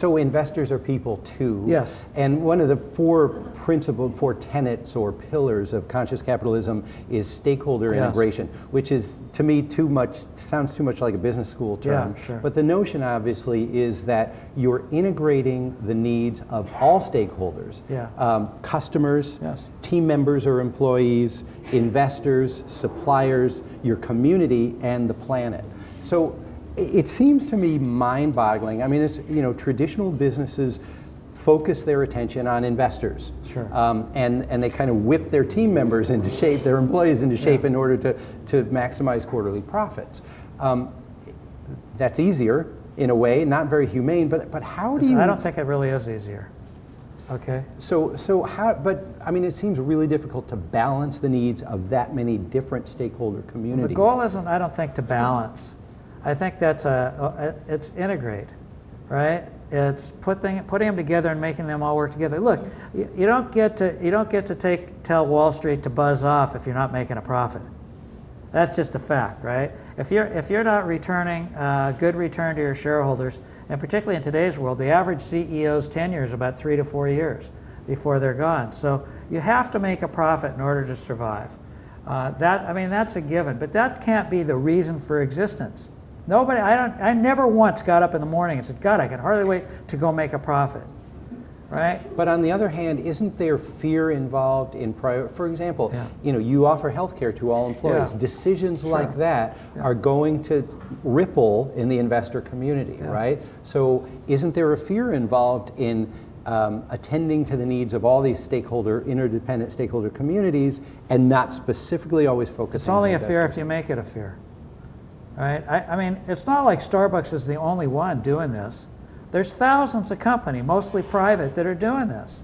So investors are people too. Yes. And one of the four tenets or pillars of conscious capitalism is stakeholder integration, which is, to me, sounds too much like a business school term. Yeah, sure. But the notion, obviously, is that you're integrating the needs of all stakeholders, customers, team members or employees, investors, suppliers, your community, and the planet. So it seems to me mind-boggling. I mean, traditional businesses focus their attention on investors. Sure. And they kind of whip their team members into shape, their employees into shape in order to maximize quarterly profits. That's easier in a way, not very humane, but how do you... I don't think it really is easier. Okay. So how, but I mean, it seems really difficult to balance the needs of that many different stakeholder communities. The goal isn't, I don't think, to balance. I think that's it's integrate, right? It's putting them together and making them all work together. Look, you don't get to tell Wall Street to buzz off if you're not making a profit. That's just a fact, right? If you're not returning a good return to your shareholders, and particularly in today's world, the average CEO's tenure is about 3 to 4 years before they're gone. So you have to make a profit in order to survive. That's a given, but that can't be the reason for existence. I never once got up in the morning and said, God, I can hardly wait to go make a profit, right? But on the other hand, isn't there fear involved in for example, you offer health care to all employees. Decisions like that are going to ripple in the investor community, right? So isn't there a fear involved in attending to the needs of all these interdependent stakeholder communities and not specifically always focusing on It's only a investors? fear if you make it a fear. Right? I mean, it's not like Starbucks is the only one doing this. There's thousands of companies, mostly private, that are doing this.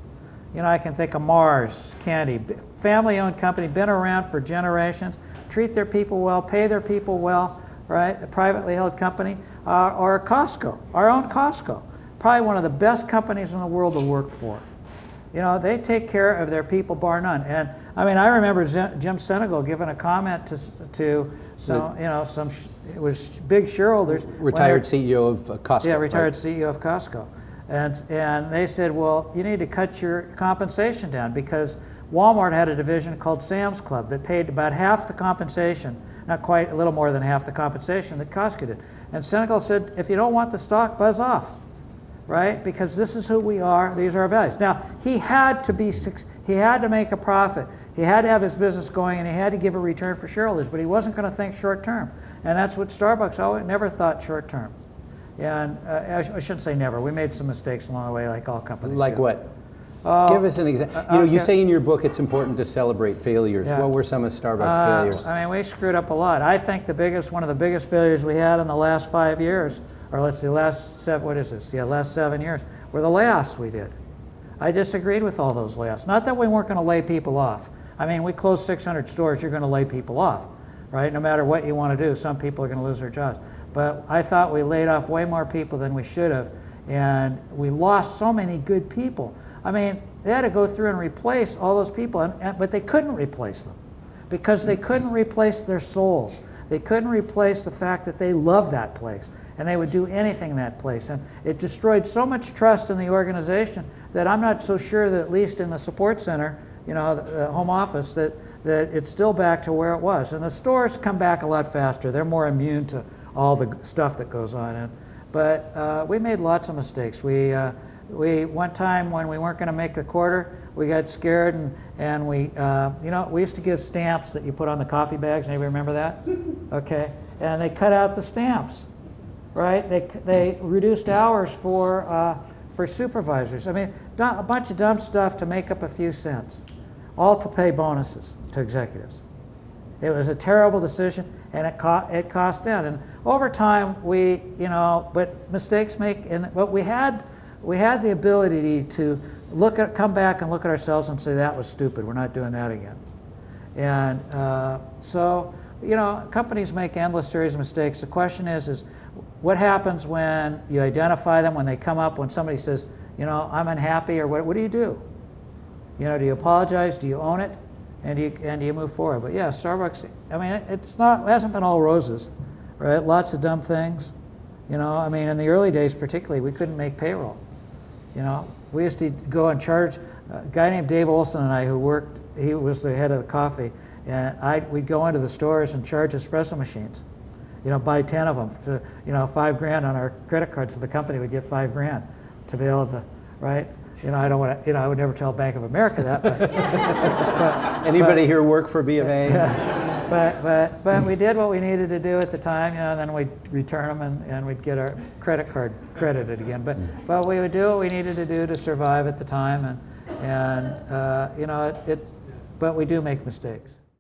I can think of Mars Candy, family-owned company, been around for generations, treat their people well, pay their people well, right? A privately held company, or Costco, our own Costco, probably one of the best companies in the world to work for. They take care of their people, bar none. And I mean, I remember Jim Senegal giving a comment to some it was big shareholders. Retired CEO of Costco. Yeah, retired CEO of Costco. And they said, well, you need to cut your compensation down because Walmart had a division called Sam's Club that paid about half the compensation, not quite, a little more than half the compensation that Costco did. And Senegal said, if you don't want the stock, buzz off, right? Because this is who we are, these are our values. Now, he had to make a profit. He had to have his business going, and he had to give a return for shareholders, but he wasn't going to think short term. And that's what Starbucks always never thought short term. And I shouldn't say never. We made some mistakes along the way, like all companies Like do. what? Give us an example. You say in your book it's important to celebrate failures. Yeah. What were some of Starbucks failures? I mean, we screwed up a lot. I think one of the biggest failures we had in the last 5 years, or let's see, last 7 years, were the layoffs we did. I disagreed with all those layoffs. Not that we weren't going to lay people off. I mean, we closed 600 stores, you're going to lay people off, right? No matter what you want to do, some people are going to lose their jobs. But I thought we laid off way more people than we should have, and we lost so many good people. I mean, they had to go through and replace all those people, but they couldn't replace them because they couldn't replace their souls. They couldn't replace the fact that they loved that place, and they would do anything in that place. And it destroyed so much trust in the organization that I'm not so sure that, at least in the support center, the home office, that it's still back to where it was. And the stores come back a lot faster. They're more immune to all the stuff that goes on. But we made lots of mistakes. We one time when we weren't going to make the quarter, we got scared and we used to give stamps that you put on the coffee bags. Anybody remember that? Okay. And they cut out the stamps, right? They reduced hours for supervisors. I mean, a bunch of dumb stuff to make up a few cents, all to pay bonuses to executives. It was a terrible decision, and it cost down. And over time, but mistakes but we had the ability to come back and look at ourselves and say, that was stupid, we're not doing that again. And so, companies make endless series of mistakes. The question is what happens when you identify them, when they come up, when somebody says, I'm unhappy, or what do you do? Do you apologize? Do you own it? And do you move forward? But yeah, Starbucks, I mean, it hasn't been all roses, right? Lots of dumb things. You know, I mean, in the early days particularly, we couldn't make payroll. You know, we used to go and charge, a guy named Dave Olson and I who worked, he was the head of the coffee, and we'd go into the stores and charge espresso machines. You know, buy 10 of them for, you know, $5,000 on our credit card, so the company would get $5,000 to be able to, right? You know, I don't want to, you know, I would never tell Bank of America that, but Anybody here work for B of A? But we did what we needed to do at the time, you know, and then we'd return them and we'd get our credit card credited again. But we would do what we needed to do to survive at the time, and you know, but we do make mistakes.